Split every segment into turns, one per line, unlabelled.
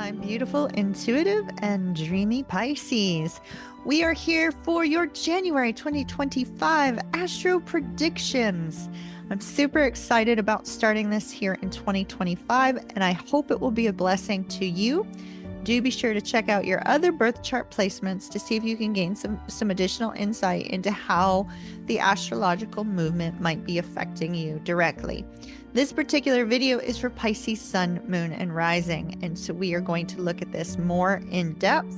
my beautiful, intuitive, and dreamy Pisces. We are here for your January 2025 Astro Predictions. I'm super excited about starting this here in 2025, and I hope it will be a blessing to you. Do be sure to check out your other birth chart placements to see if you can gain some additional insight into how the astrological movement might be affecting you directly. This particular video is for Pisces Sun, Moon, and Rising, and so we are going to look at this more in depth.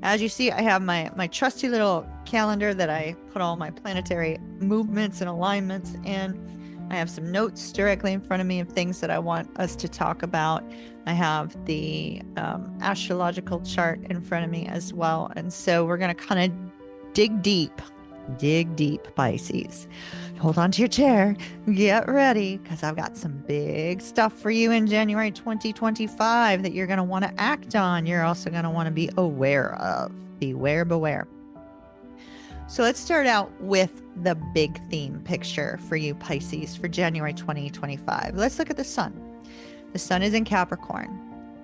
As you see, I have my trusty little calendar that I put all my planetary movements and alignments in. I have some notes directly in front of me of things that I want us to talk about. I have the astrological chart in front of me as well. And so we're going to kind of dig deep, Pisces. Hold on to your chair, get ready, because I've got some big stuff for you in January 2025 that you're going to want to act on. You're also going to want to be aware of. Beware. So let's start out with the big theme picture for you Pisces for January 2025. Let's look at the sun. The sun is in Capricorn.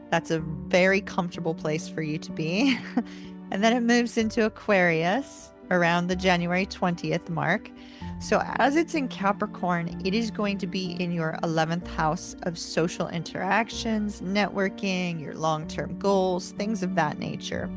That's a very comfortable place for you to be. And then it moves into Aquarius around the January 20th mark. So as it's in Capricorn, it is going to be in your 11th house of social interactions, networking, your long-term goals, things of that nature.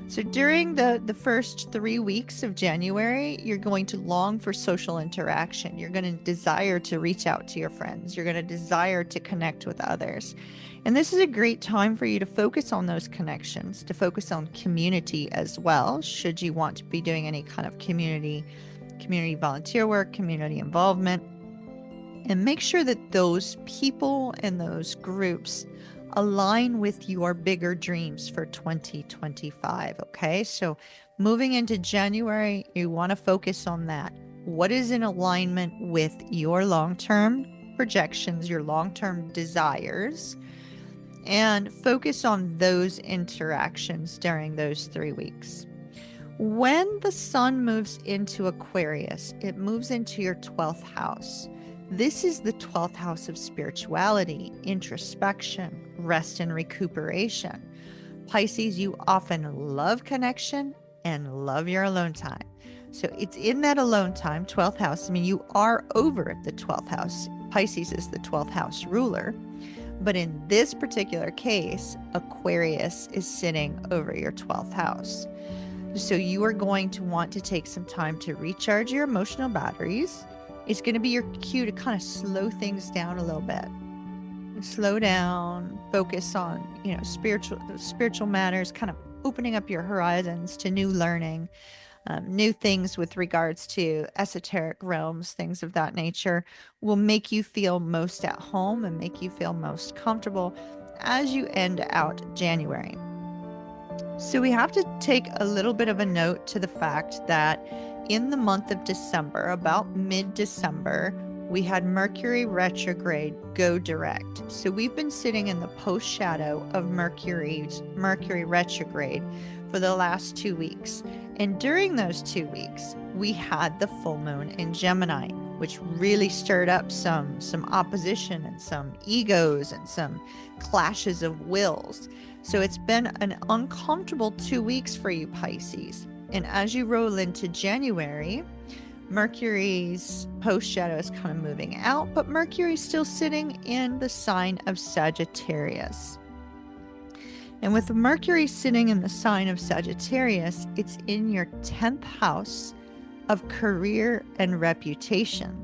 So during the first 3 weeks of January, you're going to long for social interaction. You're going to desire to reach out to your friends. You're going to desire to connect with others. And this is a great time for you to focus on those connections, to focus on community as well, should you want to be doing any kind of community volunteer work, community involvement. And make sure that those people and those groups align with your bigger dreams for 2025. Okay, so moving into January, you want to focus on that. What is in alignment with your long-term projections, your long-term desires, and focus on those interactions during those 3 weeks. When the sun moves into Aquarius, it moves into your 12th house. This is the 12th house of spirituality, introspection, rest and recuperation. Pisces, you often love connection and love your alone time. So it's in that alone time, 12th house. I mean, you are over the 12th house. Pisces is the 12th house ruler. But in this particular case, Aquarius is sitting over your 12th house. So you are going to want to take some time to recharge your emotional batteries. It's going to be your cue to kind of slow things down a little bit. Slow down, focus on, spiritual matters, kind of opening up your horizons to new learning, new things with regards to esoteric realms, things of that nature will make you feel most at home and make you feel most comfortable as you end out January. So we have to take a little bit of a note to the fact that in the month of December, about mid-December, we had Mercury retrograde go direct. So we've been sitting in the post-shadow of Mercury retrograde for the last 2 weeks. And during those 2 weeks, we had the full moon in Gemini, which really stirred up some opposition and some egos and some clashes of wills. So it's been an uncomfortable 2 weeks for you Pisces. And as you roll into January, Mercury's post-shadow is kind of moving out, but Mercury's still sitting in the sign of Sagittarius. And with Mercury sitting in the sign of Sagittarius, it's in your 10th house of career and reputation.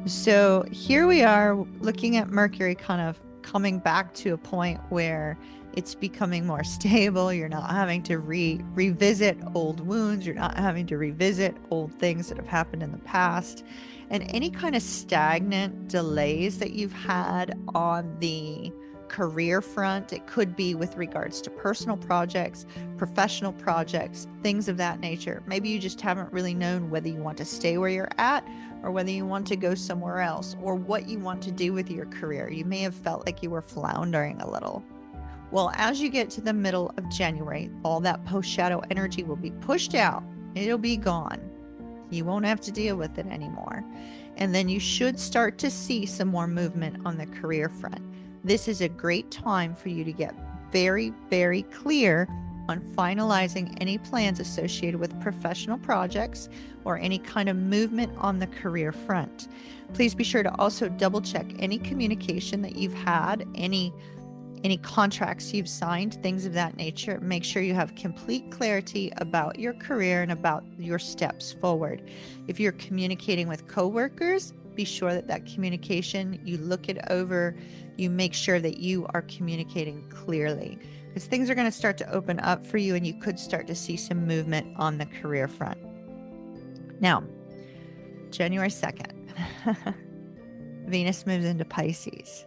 So here we are looking at Mercury kind of coming back to a point where it's becoming more stable. You're not having to revisit old wounds. You're not having to revisit old things that have happened in the past. And any kind of stagnant delays that you've had on the career front, it could be with regards to personal projects, professional projects, things of that nature. Maybe you just haven't really known whether you want to stay where you're at or whether you want to go somewhere else or what you want to do with your career. You may have felt like you were floundering a little. Well, as you get to the middle of January, all that post-shadow energy will be pushed out. It'll be gone. You won't have to deal with it anymore. And then you should start to see some more movement on the career front. This is a great time for you to get very, very clear on finalizing any plans associated with professional projects or any kind of movement on the career front. Please be sure to also double check any communication that you've had, any contracts you've signed, things of that nature. Make sure you have complete clarity about your career and about your steps forward. If you're communicating with coworkers, be sure that communication, you look it over, you make sure that you are communicating clearly, because things are going to start to open up for you and you could start to see some movement on the career front. Now, January 2nd, Venus moves into Pisces.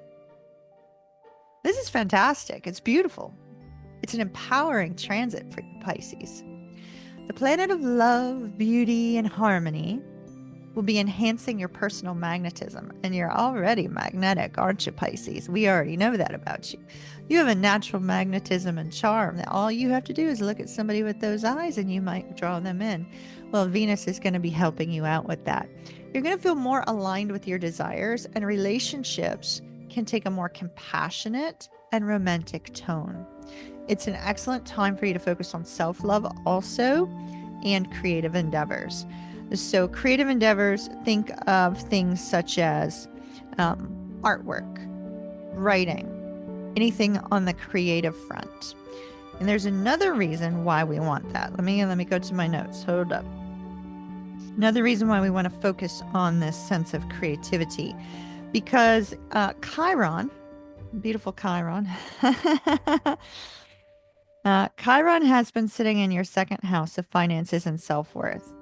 This is fantastic. It's beautiful. It's an empowering transit for Pisces. The planet of love, beauty, and harmony will be enhancing your personal magnetism. And you're already magnetic, aren't you, Pisces? We already know that about you. You have a natural magnetism and charm that all you have to do is look at somebody with those eyes and you might draw them in. Well, Venus is going to be helping you out with that. You're going to feel more aligned with your desires, and relationships can take a more compassionate and romantic tone. It's an excellent time for you to focus on self-love also, and creative endeavors. So creative endeavors, think of things such as artwork, writing, anything on the creative front. And there's another reason why we want that. Let me go to my notes. Hold up. Another reason why we want to focus on this sense of creativity, because Chiron, beautiful Chiron, Chiron has been sitting in your second house of finances and self-worth.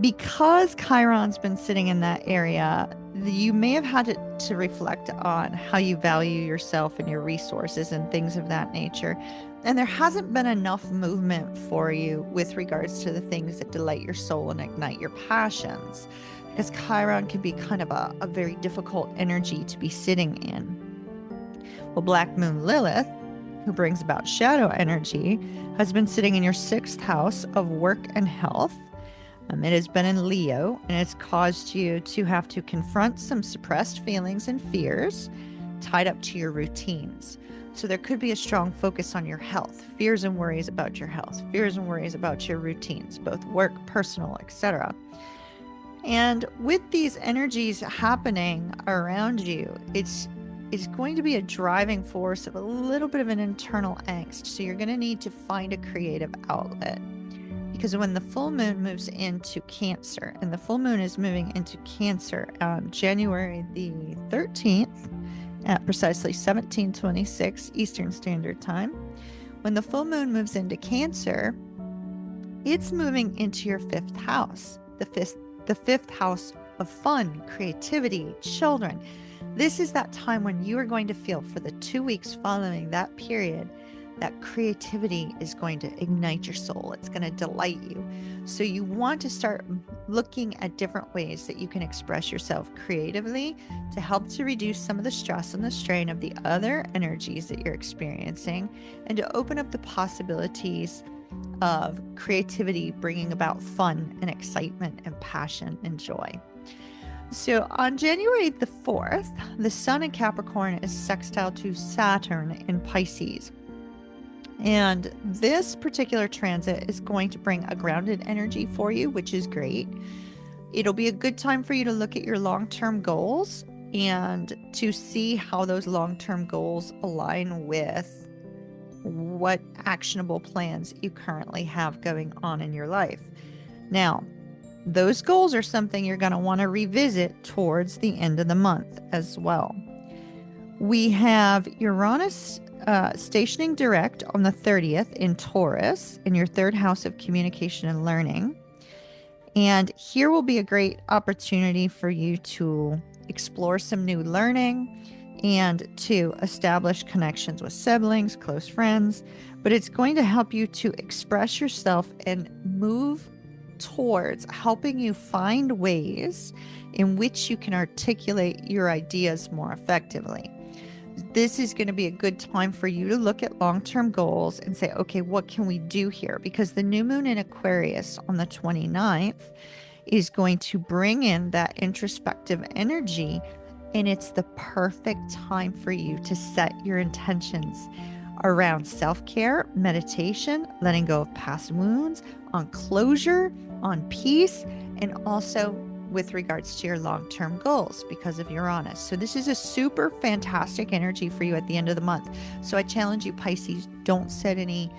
Because Chiron's been sitting in that area, you may have had to reflect on how you value yourself and your resources and things of that nature. And there hasn't been enough movement for you with regards to the things that delight your soul and ignite your passions, because Chiron can be kind of a very difficult energy to be sitting in. Well, Black Moon Lilith, who brings about shadow energy, has been sitting in your sixth house of work and health. It has been in Leo, and it's caused you to have to confront some suppressed feelings and fears tied up to your routines. So there could be a strong focus on your health, fears and worries about your health, fears and worries about your routines, both work, personal, etc. And with these energies happening around you, it's going to be a driving force of a little bit of an internal angst. So you're going to need to find a creative outlet. Because when the full moon moves into Cancer, and the full moon is moving into Cancer on January the 13th at precisely 17:26 Eastern Standard Time, when the full moon moves into Cancer, it's moving into your fifth house, the fifth house of fun, creativity, children. This is that time when you are going to feel, for the 2 weeks following that period, that creativity is going to ignite your soul. It's going to delight you. So you want to start looking at different ways that you can express yourself creatively to help to reduce some of the stress and the strain of the other energies that you're experiencing, and to open up the possibilities of creativity bringing about fun and excitement and passion and joy. So on January the 4th, the Sun in Capricorn is sextile to Saturn in Pisces. And this particular transit is going to bring a grounded energy for you, which is great. It'll be a good time for you to look at your long-term goals and to see how those long-term goals align with what actionable plans you currently have going on in your life. Now, those goals are something you're going to want to revisit towards the end of the month as well. We have Uranus stationing direct on the 30th in Taurus, in your third house of communication and learning. And here will be a great opportunity for you to explore some new learning and to establish connections with siblings, close friends. But it's going to help you to express yourself and move towards helping you find ways in which you can articulate your ideas more effectively. This is going to be a good time for you to look at long-term goals and say, okay, what can we do here? Because the new moon in Aquarius on the 29th is going to bring in that introspective energy, and it's the perfect time for you to set your intentions around self-care, meditation, letting go of past wounds, on closure, on peace, and also with regards to your long-term goals because of Uranus. So this is a super fantastic energy for you at the end of the month. So I challenge you, Pisces, don't set any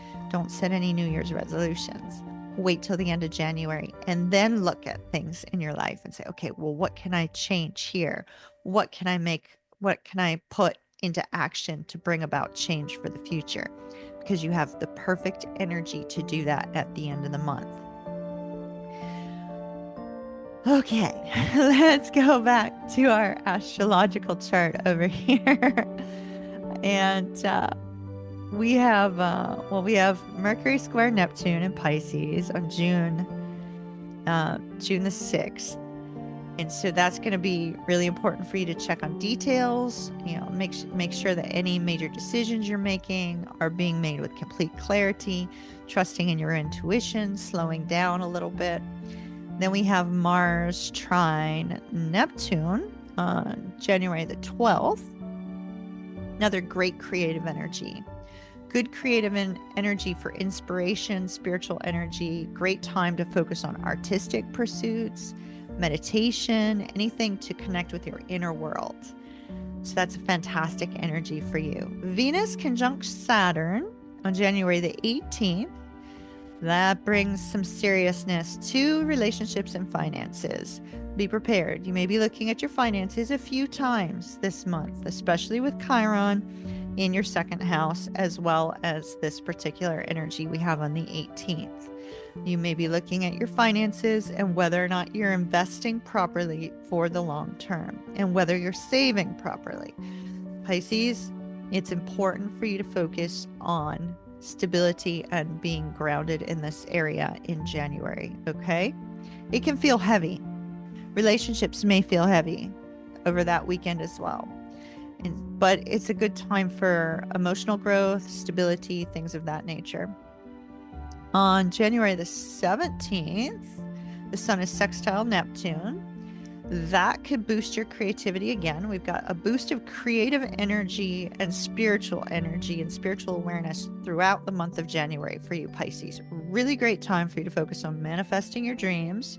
New Year's resolutions. Wait till the end of January and then look at things in your life and say, okay, well, what can I change here? What can I put into action to bring about change for the future? Because you have the perfect energy to do that at the end of the month. Okay, let's go back to our astrological chart over here. And we have Mercury square Neptune in Pisces on June the 6th. And so that's going to be really important for you to check on details, make sure that any major decisions you're making are being made with complete clarity, trusting in your intuition, slowing down a little bit. Then we have Mars trine Neptune on January the 12th. Another great creative energy. Good creative energy for inspiration, spiritual energy, great time to focus on artistic pursuits, meditation, anything to connect with your inner world. So that's a fantastic energy for you. Venus conjunct Saturn on January the 18th. That brings some seriousness to relationships and finances. Be prepared. You may be looking at your finances a few times this month, especially with Chiron in your second house, as well as this particular energy we have on the 18th. You may be looking at your finances and whether or not you're investing properly for the long term and whether you're saving properly. Pisces, it's important for you to focus on stability and being grounded in this area in January, okay? It can feel heavy. Relationships may feel heavy over that weekend as well. But it's a good time for emotional growth, stability, things of that nature. On January the 17th, the sun is sextile Neptune. That could boost your creativity again. We've got a boost of creative energy and spiritual awareness throughout the month of January for you, Pisces. Really great time for you to focus on manifesting your dreams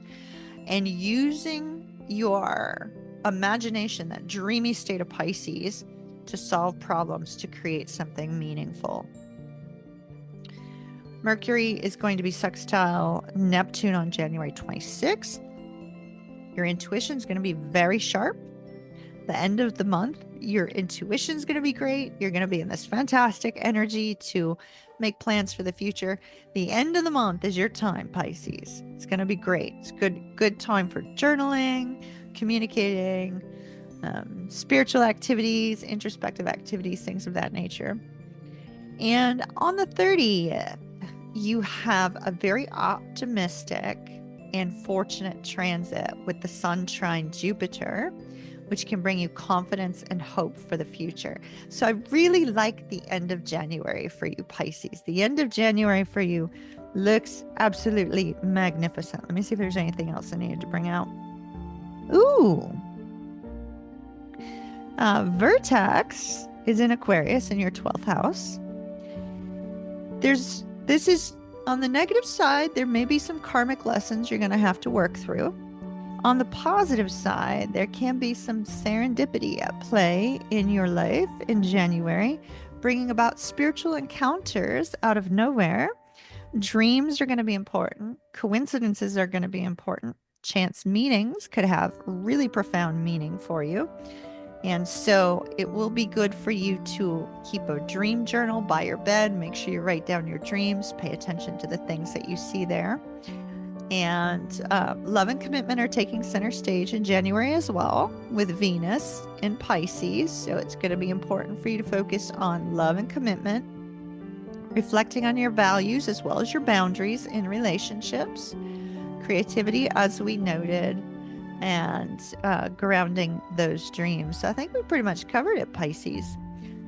and using your imagination, that dreamy state of Pisces, to solve problems, to create something meaningful. Mercury is going to be sextile Neptune on January 26th. Your intuition is going to be very sharp. The end of the month, your intuition is going to be great. You're going to be in this fantastic energy to make plans for the future. The end of the month is your time, Pisces. It's going to be great. It's good time for journaling, communicating, spiritual activities, introspective activities, things of that nature. And on the 30th, you have a very optimistic and fortunate transit with the sun trine Jupiter, which can bring you confidence and hope for the future. So I really like the end of January for you, Pisces. The end of January for you looks absolutely magnificent. Let me see if there's anything else I needed to bring out. Ooh. Vertex is in Aquarius in your 12th house. This is on the negative side, there may be some karmic lessons you're going to have to work through. On the positive side, there can be some serendipity at play in your life in January, bringing about spiritual encounters out of nowhere. Dreams are going to be important. Coincidences are going to be important. Chance meetings could have really profound meaning for you. And so it will be good for you to keep a dream journal by your bed. Make sure you write down your dreams. Pay attention to the things that you see there. And love and commitment are taking center stage in January as well, with Venus in Pisces. So it's going to be important for you to focus on love and commitment, reflecting on your values as well as your boundaries in relationships, creativity, as we noted, and grounding those dreams. So I think we pretty much covered it, Pisces.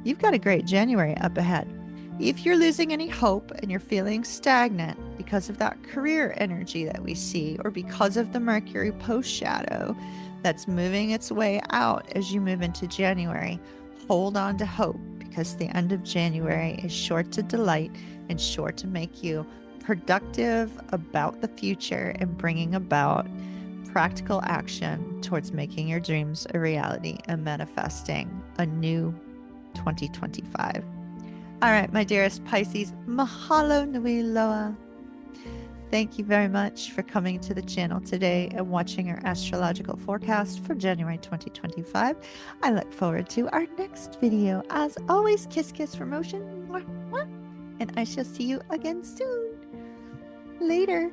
You've got a great January up ahead. If you're losing any hope and you're feeling stagnant because of that career energy that we see, or because of the Mercury post shadow that's moving its way out as you move into January, hold on to hope, because the end of January is sure to delight and sure to make you productive about the future and bringing about practical action towards making your dreams a reality and manifesting a new 2025. All right, my dearest Pisces, mahalo nui loa. Thank you very much for coming to the channel today and watching our astrological forecast for January 2025. I look forward to our next video. As always, kiss, kiss for motion. And I shall see you again soon. Later.